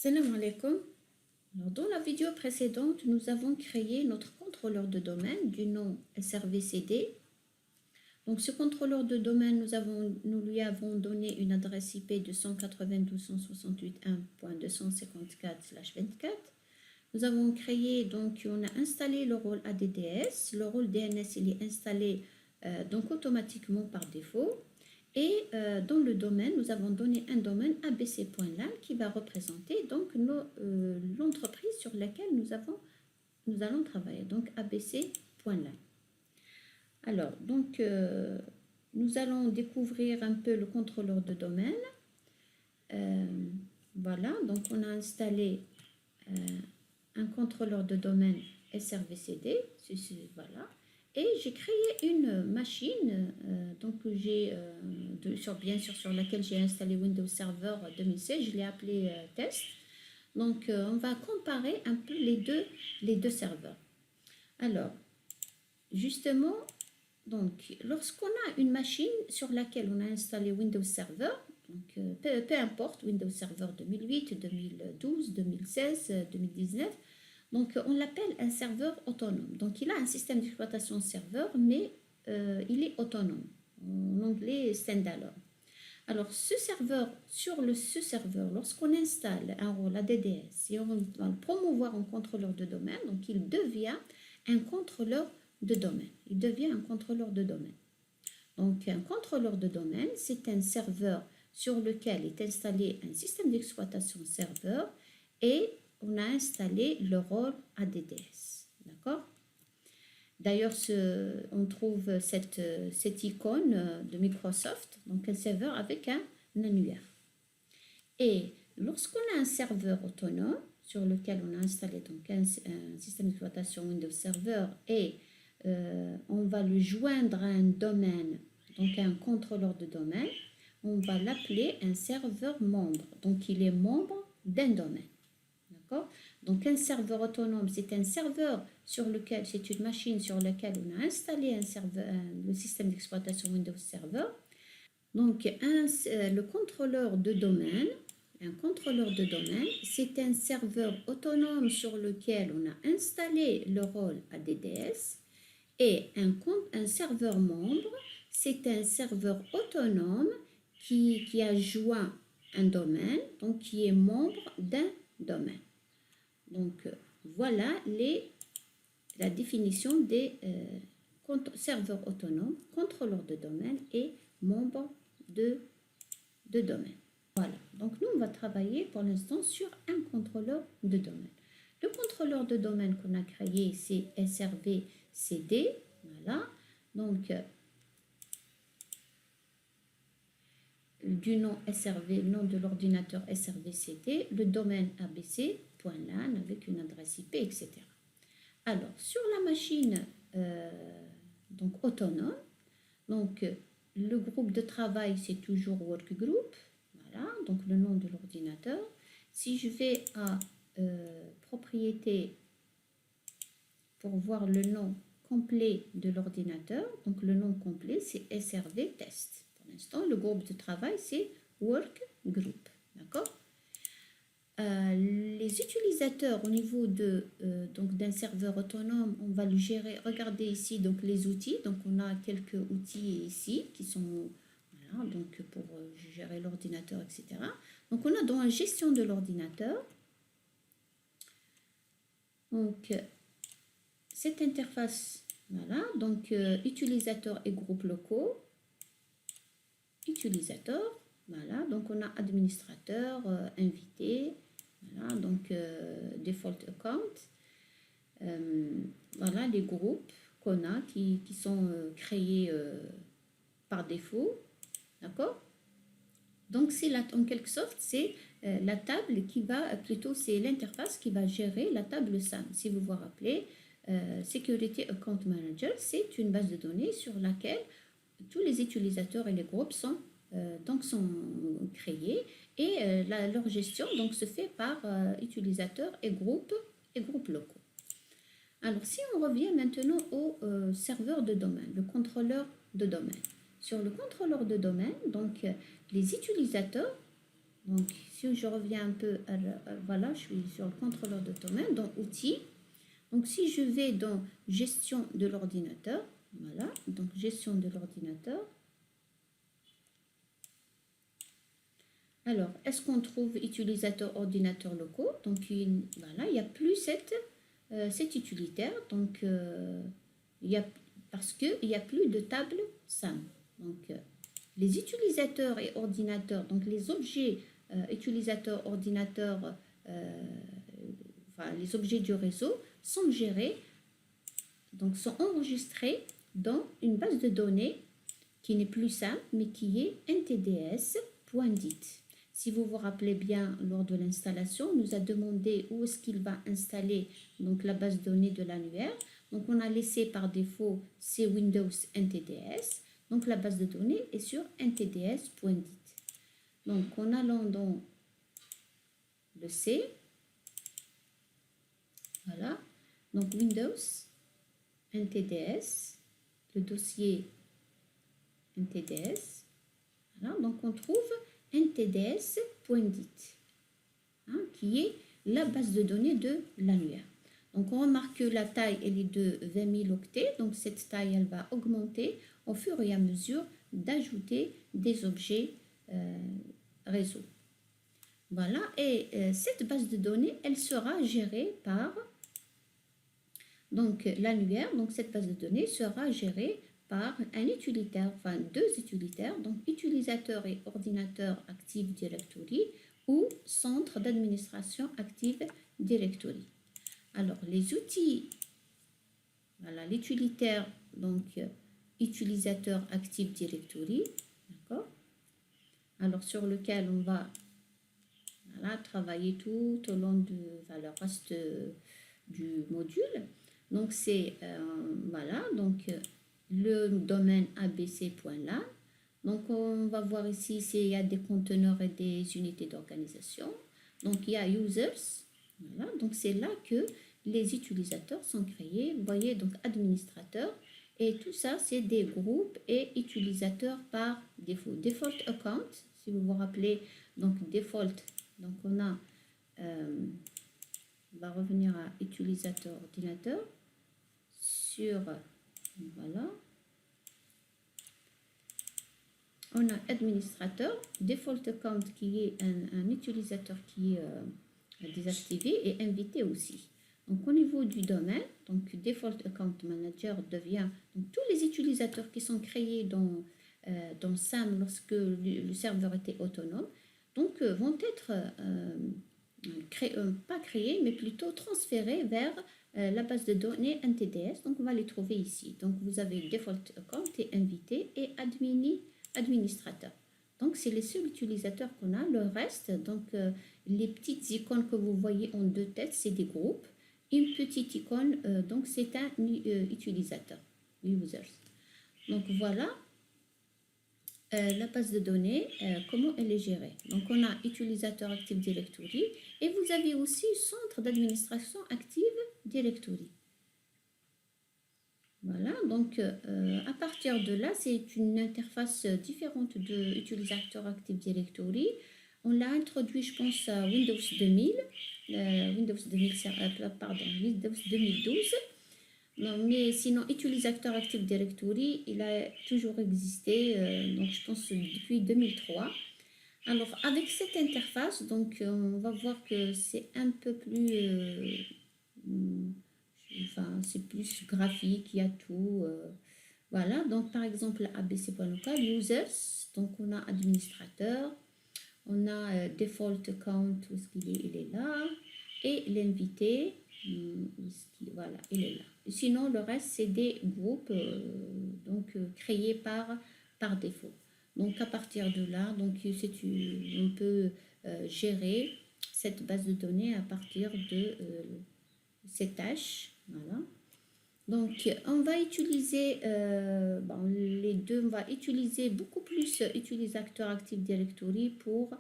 Salam alaikum. Alors, dans la vidéo précédente, nous avons créé notre contrôleur de domaine du nom SRVCD. Donc, ce contrôleur de domaine, nous lui avons donné une adresse IP de 192.168.1.254/24. Nous avons créé, donc, on a installé le rôle ADDS. Le rôle DNS, il est installé donc automatiquement par défaut. Et dans le domaine, nous avons donné un domaine abc.lan qui va représenter donc l'entreprise sur laquelle nous allons travailler, donc abc.lan. Alors, donc, nous allons découvrir un peu le contrôleur de domaine. Voilà, donc on a installé un contrôleur de domaine SRVCD, voilà. Et j'ai créé une machine, donc bien sûr sur laquelle j'ai installé Windows Server 2016, je l'ai appelé test. Donc on va comparer un peu les deux serveurs. Alors, justement, donc lorsqu'on a une machine sur laquelle on a installé Windows Server, donc peu importe, Windows Server 2008, 2012, 2016, 2019, donc, on l'appelle un serveur autonome. Donc, il a un système d'exploitation serveur, mais il est autonome. En anglais, standalone. Alors, ce serveur, ce serveur, lorsqu'on installe un rôle ADDS et on va le promouvoir en contrôleur de domaine, donc il devient un contrôleur de domaine. Il devient un contrôleur de domaine. Donc, un contrôleur de domaine, c'est un serveur sur lequel est installé un système d'exploitation serveur et on a installé le rôle ADDS. D'accord? D'ailleurs, on trouve cette icône de Microsoft, donc un serveur avec un annuaire. Et lorsqu'on a un serveur autonome sur lequel on a installé donc un système d'exploitation Windows Server et on va le joindre à un domaine, donc à un contrôleur de domaine, on va l'appeler un serveur membre. Donc, il est membre d'un domaine. Donc, un serveur autonome, c'est un serveur sur lequel, c'est une machine sur laquelle on a installé le système d'exploitation Windows Server. Donc, le contrôleur de domaine, c'est un serveur autonome sur lequel on a installé le rôle ADDS. Et un serveur membre, c'est un serveur autonome qui a joint un domaine, donc qui est membre d'un domaine. Donc, voilà la définition des serveurs autonomes, contrôleurs de domaine et membres de domaine. Voilà, donc nous, on va travailler pour l'instant sur un contrôleur de domaine. Le contrôleur de domaine qu'on a créé, c'est SRVCD. Voilà, donc du nom SRV, nom de l'ordinateur SRVCD, le domaine abc.lan avec une adresse IP, etc. Alors, sur la machine donc autonome, donc le groupe de travail, c'est toujours workgroup, voilà, donc le nom de l'ordinateur. Si je vais à propriété pour voir le nom complet de l'ordinateur, donc le nom complet, c'est SRV test. Pour l'instant, le groupe de travail, c'est workgroup, d'accord? Les utilisateurs au niveau d'un serveur autonome, on va le gérer. Regardez ici donc les outils. Donc on a quelques outils ici qui sont voilà, donc pour gérer l'ordinateur, etc. Donc on a dans la gestion de l'ordinateur. Donc cette interface, voilà, donc utilisateur et groupes locaux. Utilisateur, voilà, donc on a administrateur, invité. Voilà, donc default account. Voilà les groupes qu'on a qui sont créés par défaut. D'accord? Donc, en quelque sorte, c'est la table qui va, plutôt, c'est l'interface qui va gérer la table SAM. Si vous vous rappelez, Security Account Manager, c'est une base de données sur laquelle tous les utilisateurs et les groupes sont créés et leur gestion donc, se fait par utilisateurs et groupes locaux. Alors, si on revient maintenant au serveur de domaine, le contrôleur de domaine. Sur le contrôleur de domaine, donc les utilisateurs Donc, si je reviens un peu, voilà, je suis sur le contrôleur de domaine, dans outils. Donc, si je vais dans gestion de l'ordinateur, voilà, donc gestion de l'ordinateur. Alors, est-ce qu'on trouve utilisateur ordinateur locaux? Donc, voilà, il n'y a plus cet utilitaire. Donc, parce qu'il n'y a plus de table SAM. Donc, les utilisateurs et ordinateurs, donc les objets utilisateurs, ordinateurs, enfin, les objets du réseau sont gérés, donc sont enregistrés dans une base de données qui n'est plus SAM, mais qui est ntds.dit. Si vous vous rappelez bien, lors de l'installation, on nous a demandé où est-ce qu'il va installer donc, la base de données de l'annuaire. Donc, on a laissé par défaut c'est Windows NTDS. Donc, la base de données est sur ntds.dit. Donc, en allant dans le C, voilà, donc Windows NTDS, le dossier NTDS, voilà, donc on trouve ntds.dit, hein, qui est la base de données de l'annuaire. Donc on remarque que la taille elle est de 20 000 octets, donc cette taille elle va augmenter au fur et à mesure d'ajouter des objets réseau. Voilà, et cette base de données elle sera gérée par donc l'annuaire, donc cette base de données sera gérée par un utilitaire, enfin deux utilitaires, donc utilisateur et ordinateur Active Directory ou centre d'administration Active Directory. Alors les outils, voilà l'utilitaire, donc utilisateur Active Directory, d'accord. Alors sur lequel on va voilà, travailler tout au long de le reste du module. Donc c'est voilà, donc le domaine abc.lan. Donc on va voir ici s'il y a des conteneurs et des unités d'organisation. Donc il y a users, voilà, donc c'est là que les utilisateurs sont créés. Vous voyez donc administrateur et tout ça c'est des groupes et utilisateurs par défaut. Default account, si vous vous rappelez, donc default, donc on a on va revenir à utilisateur ordinateur sur voilà, on a administrateur, default account qui est un utilisateur qui est désactivé et invité aussi. Donc au niveau du domaine, donc default account manager devient donc, tous les utilisateurs qui sont créés dans SAM lorsque le serveur était autonome, donc vont être pas créés mais plutôt transférés vers la base de données NTDS. Donc on va les trouver ici. Donc vous avez default account et invité et administrateur. Donc c'est les seuls utilisateurs qu'on a. Le reste, donc les petites icônes que vous voyez en deux têtes, c'est des groupes. Une petite icône, donc c'est un utilisateur, users. Donc voilà la base de données, comment elle est gérée. Donc on a utilisateur Active Directory et vous avez aussi centre d'administration Active Directory. Voilà, donc à partir de là, c'est une interface différente de utilisateur Active Directory. On l'a introduit, je pense, à Windows 2000, Windows 2012. Non, mais sinon, utilisateur Active Directory, il a toujours existé, donc je pense depuis 2003. Alors, avec cette interface, donc on va voir que c'est un peu plus, enfin, c'est plus graphique, il y a tout. Voilà, donc par exemple, abc.local, users, donc on a administrateur, on a default account, où est-ce qu'il est? Il est là, et l'invité, voilà, il est là. Sinon, le reste, c'est des groupes donc, créés par défaut. Donc, à partir de là, donc, on peut gérer cette base de données à partir de ces tâches. Voilà. Donc, on va utiliser les deux. On va utiliser beaucoup plus utilisateur Active Directory pour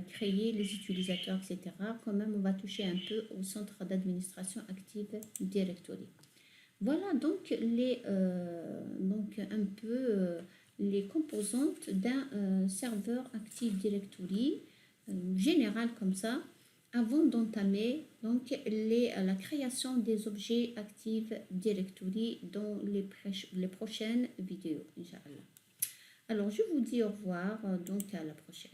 créer les utilisateurs, etc. Quand même, on va toucher un peu au centre d'administration Active Directory. Voilà donc un peu les composantes d'un serveur Active Directory. générale comme ça avant d'entamer donc la création des objets Active Directory dans les prochaines vidéos, Inch'Allah. Alors, je vous dis au revoir, donc à la prochaine.